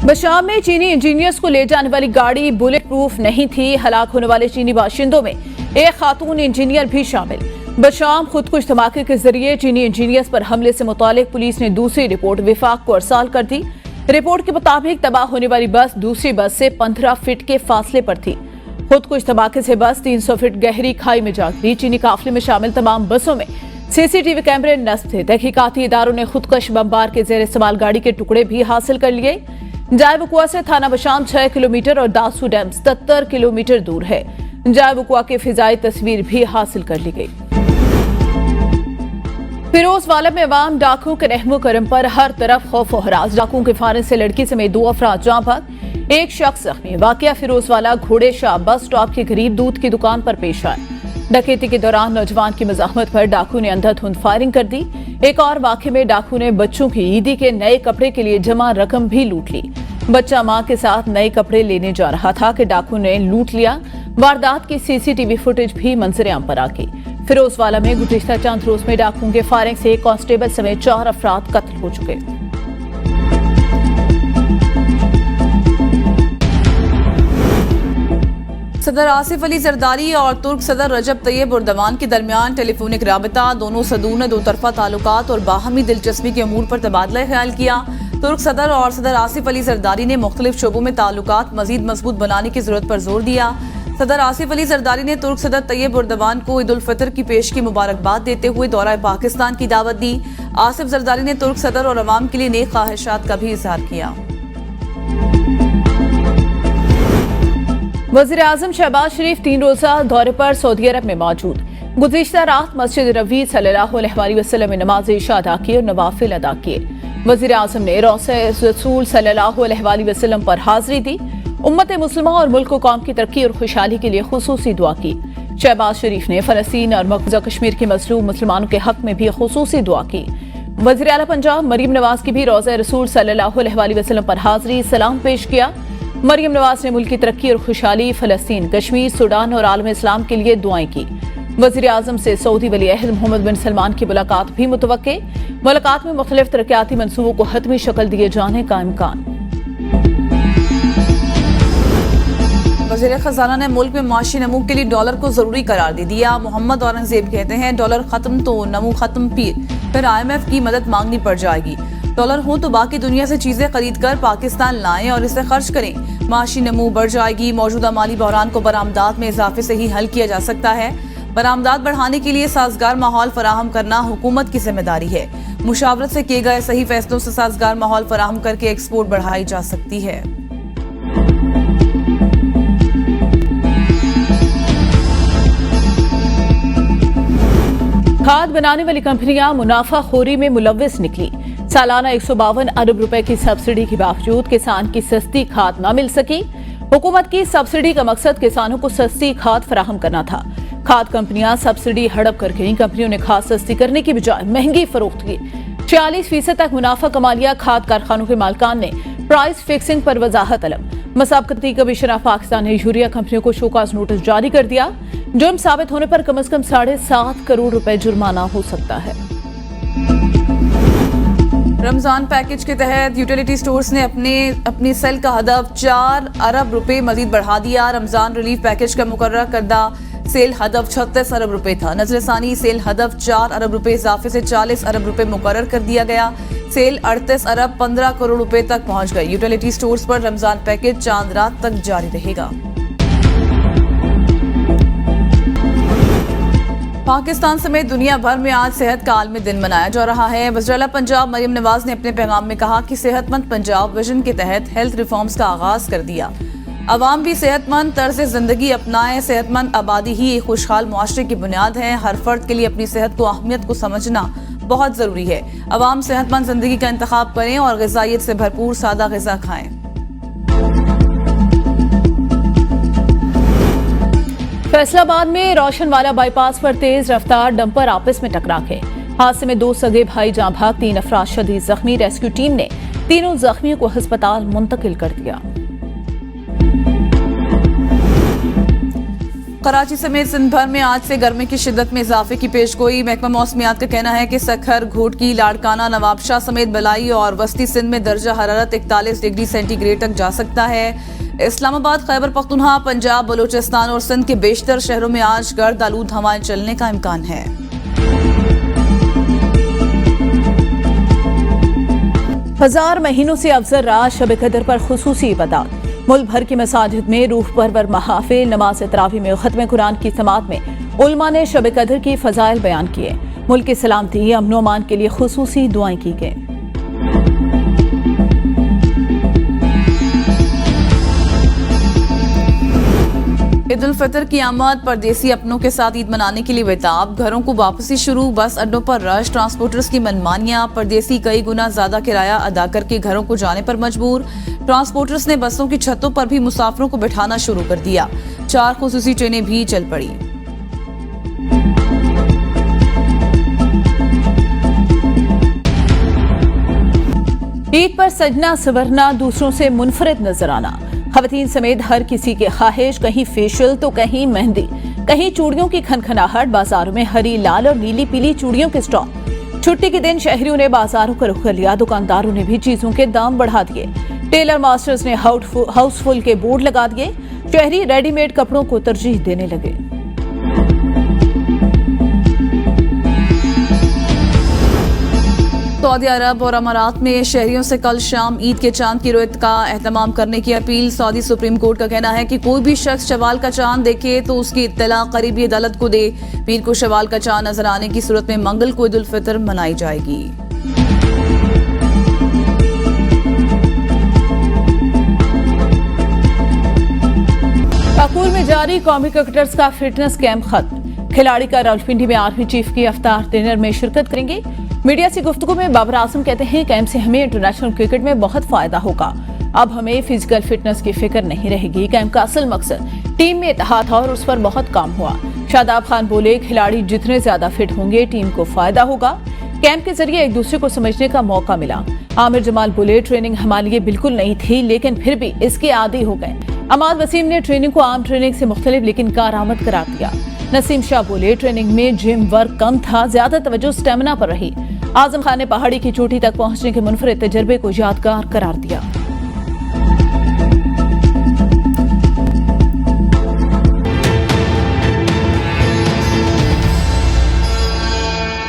बशाम में चीनी इंजीनियर्स को ले जाने वाली गाड़ी बुलेट प्रूफ नहीं थी। हलाक होने वाले चीनी बाशिंदों में एक खातून इंजीनियर भी शामिल। बशाम खुदकुश धमाके के जरिए चीनी इंजीनियर्स पर हमले से मुतालिक पुलिस ने दूसरी रिपोर्ट विफाक को अरसाल कर दी। रिपोर्ट के मुताबिक तबाह होने वाली बस दूसरी बस से 15 फीट के फासले पर थी। खुदकुश धमाके से बस 300 फीट गहरी खाई में जा गिरी। चीनी काफिले में शामिल तमाम बसों में सीसीटीवी कैमरे नस्ब थे। तहकीकाती इदारों ने खुदकश बमबार के जेर इस्तेमाल गाड़ी के टुकड़े भी हासिल कर लिए। जायबुकुआ से थाना बशाम 6 किलोमीटर और दासू डैम 77 किलोमीटर दूर है। जायबुकुआ की फिजाई तस्वीर भी हासिल कर ली गई। फिरोजवाला में अवाम डाकुओं के रहमो करम पर हर तरफ खौफ और हरास। डाकुओं के फायरिंग से लड़की समेत 2 अफराद जाँ भाग, एक शख्स जख्मी। वाकया फिरोजवाला घोड़े शाह बस स्टॉप के करीब दूध की दुकान पर पेश आया। डकैती के दौरान नौजवान की मजाहमत पर डाकू ने अंधाधुंध फायरिंग कर दी। एक और वाकये में डाकू ने बच्चों की ईदी के नए कपड़े के लिए जमा रकम भी लूट ली। बच्चा मां के साथ नए कपड़े लेने जा रहा था कि डाकू ने लूट लिया। वारदात की सीसीटीवी फुटेज भी मंजर-ए-आम पर आ गई। फिरोजवाला में गुज़िश्ता चंद रोज में डाकुओं के फायरिंग से कांस्टेबल समेत 4 अफराद कत्ल हो चुके। सदर आसिफ अली जरदारी और तुर्क सदर रजब तैयब एर्दोगान के दरमियान टेलीफोनिक राबता, दोनों सदूर ने 2 तरफा ताल्लुकात और बाहमी दिलचस्पी के अमूर पर तबादला ख्याल किया। तुर्क सदर और सदर आसिफ अली जरदारी ने मुख्तलिफ शोबों में ताल्लुकात मजीद मजबूत बनाने की जरूरत पर जोर दिया। सदर आसिफ अली जरदारी ने तुर्क सदर तैयब एर्दोगान को ईद उल फितर की पेश की मुबारकबाद देते हुए दौरा पाकिस्तान की दावत दी। आसिफ जरदारी ने तुर्क सदर और अवाम के लिए नेक ख्वाहिशात का भी इजहार किया। वज़ीर आज़म शहबाज शरीफ 3 रोज़ा दौरे पर सऊदी अरब में मौजूद। गुज़िश्ता रात मस्जिद नबवी सल्लल्लाहु अलैहि वसल्लम में नमाज इशा अदा की और नवाफिल अदा किए। वज़ीर आज़म ने रौज़े रसूल सल्लल्लाहु अलैहि वसल्लम पर हाजिरी दी। उम्मत मुस्लिमा और मुल्क को कौम की तरक्की और खुशहाली के लिए खुसूसी दुआ की। शहबाज शरीफ ने फ़लस्तीन और मकबूजा कश्मीर के मज़लूम मुसलमानों के हक में भी खुसूसी दुआ की। वज़ीर आला पंजाब मरियम नवाज की भी रौज़े रसूल सल्लल्लाहु अलैहि वसल्लम पर हाजिरी सलाम पेश किया। मरियम नवाज ने मुल्क की तरक्की और खुशहाली, फ़लस्तीन, कश्मीर, सूडान और आलम इस्लाम के लिए दुआएं की। वज़ीर आज़म से सऊदी वली अहद मोहम्मद बिन सलमान की मुलाकात भी मुतवक्के। मुलाकात में मुख्तलिफ तरक्याती मंसूबों को हतमी शक्ल दिए जाने का इम्कान। वज़ीर खजाना ने मुल्क में माशी नमू के लिए डॉलर को जरूरी करार दे दिया। मोहम्मद औरंगजेब कहते हैं डॉलर खत्म तो नमू खत्म, फिर IMF की मदद मांगनी पड़ जाएगी। डॉलर हो तो बाकी दुनिया से चीजें खरीद कर पाकिस्तान लाएं और इसे खर्च करें। माशी नमू बढ़ जाएगी। मौजूदा माली बहरान को बरामदात में इजाफे से ही हल किया जा सकता है। बरामदात बढ़ाने के लिए साजगार माहौल फराहम करना हुकूमत की जिम्मेदारी है। मुशावरत से किए गए सही फैसलों से साजगार माहौल फराहम करके एक्सपोर्ट बढ़ाई जा सकती है। खाद बनाने वाली कंपनियां मुनाफाखोरी में मुलव्विस निकली। सालाना 152 अरब रुपए की सब्सिडी के बावजूद किसान की सस्ती खाद न मिल सकी। हुकूमत की सब्सिडी का मकसद किसानों को सस्ती खाद फराहम करना था। खाद कंपनियां सब्सिडी हड़प कर गईं। कंपनियों ने खाद सस्ती करने की बजाय महंगी फरोख्त की। 46% तक मुनाफा कमा लिया। खाद कारखानों के मालिकान ने प्राइस फिक्सिंग पर वजाहत तलब। मसाबकती कमिश्नर पाकिस्तान ने यूरिया कंपनियों को शोकाज नोटिस जारी कर दिया। जुर्म साबित होने पर कम से कम 7.5 करोड़ रुपए जुर्माना हो सकता है। रमजान पैकेज के तहत यूटिलिटी स्टोर्स ने अपनी सेल का हदफ 4 अरब रुपए मजीद बढ़ा दिया। रमजान रिलीफ पैकेज का मुकर्रर करदा सेल हदफ 36 अरब रुपए था। नजरसानी सेल हदफ 4 अरब रुपए इजाफे से 40 अरब रुपए मुकर्रर कर दिया गया। सेल 38 अरब 15 करोड़ रुपए तक पहुंच गई। यूटिलिटी स्टोर्स पर रमजान पैकेज चांद रात तक जारी रहेगा। पाकिस्तान समेत दुनिया भर में आज सेहत का आलमी दिन मनाया जा रहा है। वज़ीर आला पंजाब मरियम नवाज ने अपने पैगाम में कहा कि सेहतमंद पंजाब विजन के तहत हेल्थ रिफॉर्म्स का आगाज कर दिया। अवाम भी सेहतमंद तर्ज जिंदगी अपनाएं। सेहतमंद आबादी ही एक खुशहाल मुआशरे की बुनियाद है। हर फर्द के लिए अपनी सेहत को अहमियत को समझना बहुत जरूरी है। अवाम सेहतमंद जिंदगी का इंतखाब करें और ग़िज़ाइयत से भरपूर सादा ग़िज़ा खाएं। फैसलाबाद में रोशनवाला बाईपास पर तेज रफ्तार डंपर आपस में टकरा गए। हादसे में 2 सगे भाई जाँ भाग, 3 अफराद शदीद जख्मी। रेस्क्यू टीम ने तीनों जख्मियों को अस्पताल मुंतकिल कर दिया। कराची समेत सिंध भर में आज से गर्मी की शिद्दत में इजाफे की पेशगोई। महकमा मौसमियात का कहना है कि सखर, घोटकी, लाड़काना, नवाबशाह समेत बलाई और वस्ती सिंध में दर्जा हरारत 41 डिग्री सेंटीग्रेड तक जा सकता है। इस्लामाबाद, खैबर पख्तूनख्वा, पंजाब, बलूचिस्तान और सिंध के बेशतर शहरों में आज गर्द आलूद हवाएं चलने का इम्कान है। हजार महीनों से अफजल रात शब कदर पर खुसूसी इबादत। मुल्क भर की मसाजिद में रूह परवर महाफिल, नमाज तरावी में खत्म कुरान की समात में उलमा ने शब कदर की फजाइल बयान किए। मुल्क की सलामती, अमन अमान के लिए खुसूसी दुआएं की गई। ईद उल फितर की आमद, परदेसी अपनों के साथ ईद मनाने के लिए बेताब। घरों को वापसी शुरू, बस अड्डों पर रश, ट्रांसपोर्टर्स की मनमानियां। परदेसी कई गुना ज्यादा किराया अदा करके घरों को जाने पर मजबूर। ट्रांसपोर्टर्स ने बसों की छतों पर भी मुसाफिरों को बिठाना शुरू कर दिया। 4 खुसूसी ट्रेनें भी चल पड़ी। ईद पर सजना संवरना, दूसरों से मुनफरिद नजर आना। खवातीन समेत हर किसी की ख्वाहिश, कहीं फेशियल तो कहीं मेहंदी, कहीं चूड़ियों की खनखनाहट। बाजारों में हरी, लाल और नीली पीली चूड़ियों के स्टॉल। छुट्टी के दिन शहरियों ने बाजारों का रुख कर लिया। दुकानदारों ने भी चीजों के दाम बढ़ा दिए। टेलर मास्टर्स ने हाउसफुल के बोर्ड लगा दिए। शहरी रेडीमेड कपड़ों को तरजीह देने लगे। सऊदी अरब और अमारात में शहरियों से कल शाम ईद के चांद की रुयत का एहतमाम करने की अपील। सऊदी सुप्रीम कोर्ट का कहना है कि कोई भी शख्स शवाल का चांद देखे तो उसकी इत्तला करीबी अदालत को दे। पीर को शवाल का चांद नजर आने की सूरत में मंगल को ईद उल फितर मनाई जाएगी। पाकुर में जारी कौमी क्रिकेटर्स का फिटनेस कैंप खत्म। खिलाड़ी का रावलपिंडी में आर्मी चीफ की अफ्तार डिनर में शिरकत करेंगे। मीडिया से गुफ्तगू में बाबर आजम कहते हैं, कैंप से हमें इंटरनेशनल क्रिकेट में बहुत फायदा होगा। अब हमें फिजिकल फिटनेस की फिक्र नहीं रहेगी। कैंप का असल मकसद टीम में इत्तेहाद था और उस पर बहुत काम हुआ। शादाब खान बोले, खिलाड़ी जितने ज्यादा फिट होंगे टीम को फायदा होगा। कैंप के जरिए एक दूसरे को समझने का मौका मिला। आमिर जमाल बोले, ट्रेनिंग हमारे लिए बिल्कुल नहीं थी लेकिन फिर भी इसके आदी हो गए। अमाद वसीम ने ट्रेनिंग को आम ट्रेनिंग से मुख्तलिफ लेकिन कारआमद करार दिया। नसीम शाह बोले, ट्रेनिंग में जिम वर्क कम था, ज्यादा तवज्जो स्टेमिना पर रही। आजम खान ने पहाड़ी की चोटी तक पहुंचने के मुनफरिद तजर्बे को यादगार करार दिया।